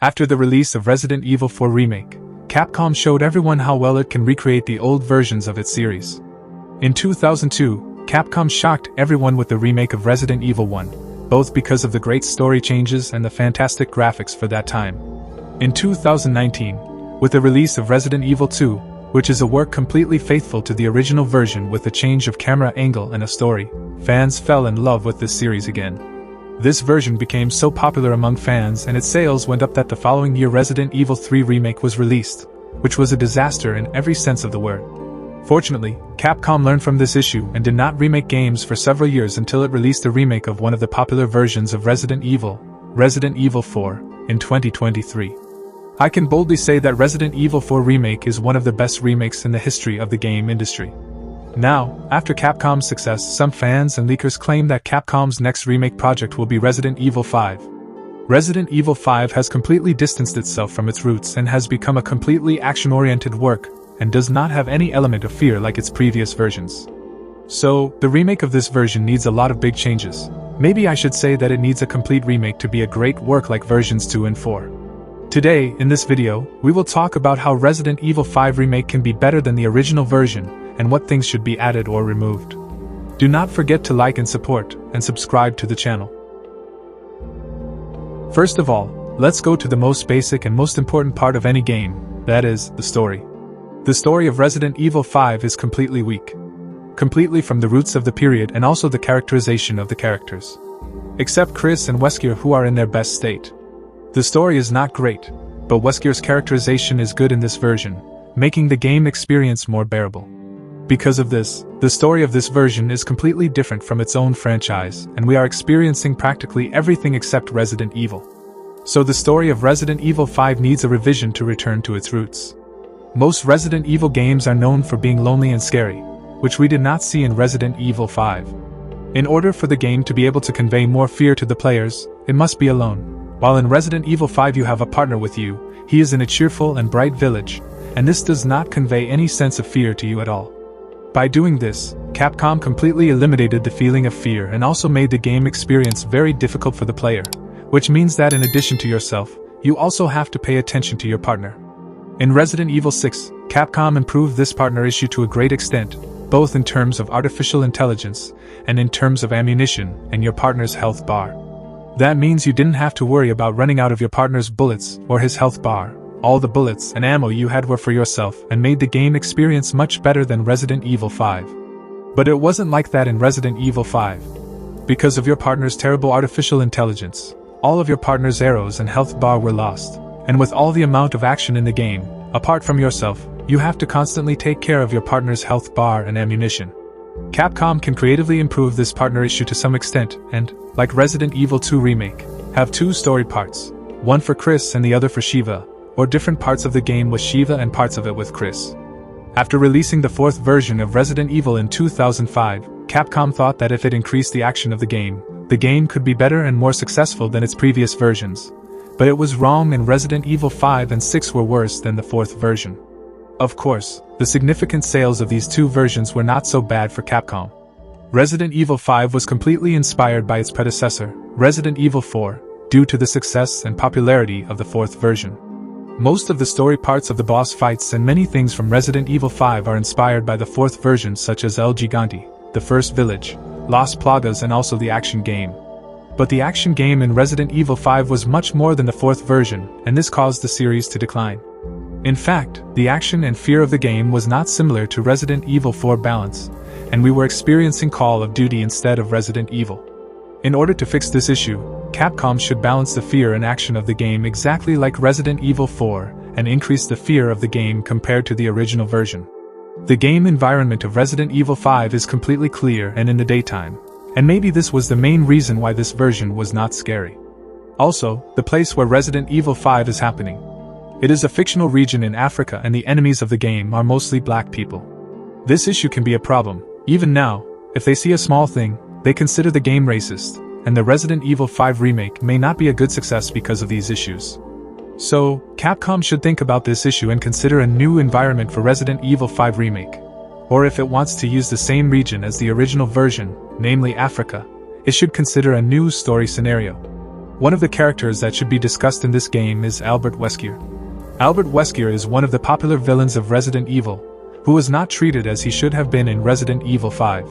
After the release of Resident Evil 4 Remake, Capcom showed everyone how well it can recreate the old versions of its series. In 2002, Capcom shocked everyone with the remake of Resident Evil 1, both because of the great story changes and the fantastic graphics for that time. In 2019, with the release of Resident Evil 2, which is a work completely faithful to the original version with a change of camera angle and a story, fans fell in love with this series again. This version became so popular among fans and its sales went up that the following year Resident Evil 3 Remake was released, which was a disaster in every sense of the word. Fortunately, Capcom learned from this issue and did not remake games for several years until it released a remake of one of the popular versions of Resident Evil 4, in 2023. I can boldly say that Resident Evil 4 Remake is one of the best remakes in the history of the game industry. Now, after Capcom's success, some fans and leakers claim that Capcom's next remake project will be Resident Evil 5. Resident Evil 5 has completely distanced itself from its roots and has become a completely action-oriented work, and does not have any element of fear like its previous versions. So, the remake of this version needs a lot of big changes. Maybe I should say that it needs a complete remake to be a great work like versions 2 and 4. Today, in this video, we will talk about how Resident Evil 5 Remake can be better than the original version, and what things should be added or removed. Do not forget to like and support, and subscribe to the channel. First of all, let's go to the most basic and most important part of any game, that is, the story. The story of Resident Evil 5 is completely weak. Completely from the roots of the period and also the characterization of the characters. Except Chris and Wesker, who are in their best state. The story is not great, but Wesker's characterization is good in this version, making the game experience more bearable. Because of this, the story of this version is completely different from its own franchise, and we are experiencing practically everything except Resident Evil. So the story of Resident Evil 5 needs a revision to return to its roots. Most Resident Evil games are known for being lonely and scary, which we did not see in Resident Evil 5. In order for the game to be able to convey more fear to the players, it must be alone. While in Resident Evil 5 you have a partner with you, he is in a cheerful and bright village, and this does not convey any sense of fear to you at all. By doing this, Capcom completely eliminated the feeling of fear and also made the game experience very difficult for the player, which means that in addition to yourself, you also have to pay attention to your partner. In Resident Evil 6, Capcom improved this partner issue to a great extent, both in terms of artificial intelligence and in terms of ammunition and your partner's health bar. That means you didn't have to worry about running out of your partner's bullets or his health bar. All the bullets and ammo you had were for yourself and made the game experience much better than Resident Evil 5. But it wasn't like that in Resident Evil 5. Because of your partner's terrible artificial intelligence, all of your partner's arrows and health bar were lost, and with all the amount of action in the game, apart from yourself, you have to constantly take care of your partner's health bar and ammunition. Capcom can creatively improve this partner issue to some extent and, like Resident Evil 2 Remake, have two story parts, one for Chris and the other for Sheva, or different parts of the game with Sheva and parts of it with Chris. After releasing the fourth version of Resident Evil in 2005, Capcom thought that if it increased the action of the game could be better and more successful than its previous versions. But it was wrong, and Resident Evil 5 and 6 were worse than the fourth version. Of course, the significant sales of these two versions were not so bad for Capcom. Resident Evil 5 was completely inspired by its predecessor, Resident Evil 4, due to the success and popularity of the fourth version. Most of the story parts of the boss fights and many things from Resident Evil 5 are inspired by the fourth version, such as El Gigante, the first village, Las Plagas, and also the action game. But the action game in Resident Evil 5 was much more than the fourth version, and this caused the series to decline. In fact, the action and fear of the game was not similar to Resident Evil 4 balance, and we were experiencing Call of Duty instead of Resident Evil. In order to fix this issue, Capcom should balance the fear and action of the game exactly like Resident Evil 4, and increase the fear of the game compared to the original version. The game environment of Resident Evil 5 is completely clear and in the daytime, and maybe this was the main reason why this version was not scary. Also, the place where Resident Evil 5 is happening. It is a fictional region in Africa, and the enemies of the game are mostly black people. This issue can be a problem. Even now, if they see a small thing, they consider the game racist, and the Resident Evil 5 remake may not be a good success because of these issues. So, Capcom should think about this issue and consider a new environment for Resident Evil 5 remake. Or if it wants to use the same region as the original version, namely Africa, it should consider a new story scenario. One of the characters that should be discussed in this game is Albert Wesker. Albert Wesker is one of the popular villains of Resident Evil, who was not treated as he should have been in Resident Evil 5.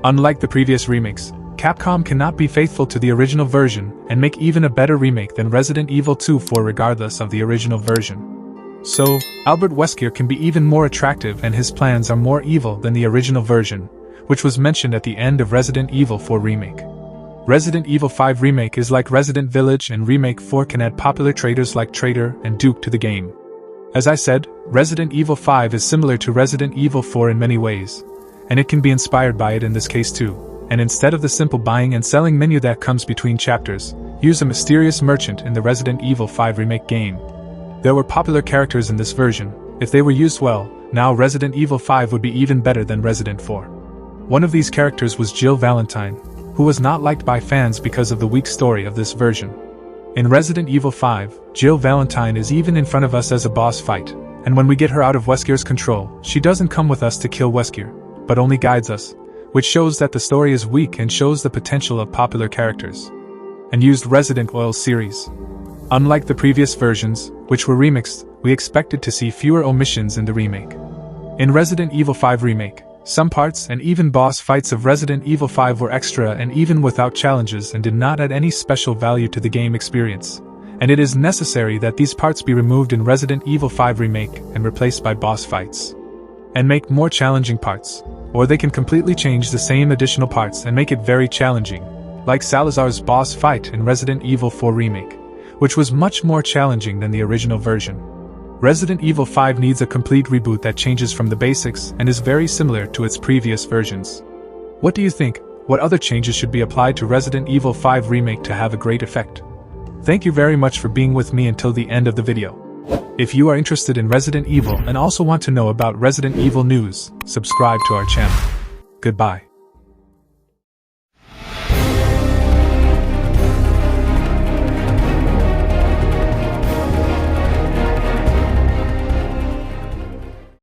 Unlike the previous remakes, Capcom cannot be faithful to the original version and make even a better remake than Resident Evil 2 regardless of the original version. So, Albert Wesker can be even more attractive and his plans are more evil than the original version, which was mentioned at the end of Resident Evil 4 Remake. Resident Evil 5 Remake is like Resident Village, and Remake 4 can add popular traitors like Traitor and Duke to the game. As I said, Resident Evil 5 is similar to Resident Evil 4 in many ways, and it can be inspired by it in this case too. And instead of the simple buying and selling menu that comes between chapters, use a mysterious merchant in the Resident Evil 5 Remake game. There were popular characters in this version. If they were used well, now Resident Evil 5 would be even better than Resident 4. One of these characters was Jill Valentine, who was not liked by fans because of the weak story of this version. In Resident Evil 5, Jill Valentine is even in front of us as a boss fight, and when we get her out of Wesker's control, she doesn't come with us to kill Wesker, but only guides us, which shows that the story is weak and shows the potential of popular characters. And used Resident Evil series. Unlike the previous versions, which were remixed, we expected to see fewer omissions in the remake. In Resident Evil 5 Remake, some parts and even boss fights of Resident Evil 5 were extra and even without challenges and did not add any special value to the game experience, and it is necessary that these parts be removed in Resident Evil 5 Remake and replaced by boss fights. And make more challenging parts, or they can completely change the same additional parts and make it very challenging, like Salazar's boss fight in Resident Evil 4 Remake, which was much more challenging than the original version. Resident Evil 5 needs a complete reboot that changes from the basics and is very similar to its previous versions. What do you think? What other changes should be applied to Resident Evil 5 Remake to have a great effect? Thank you very much for being with me until the end of the video. If you are interested in Resident Evil and also want to know about Resident Evil news, subscribe to our channel. Goodbye.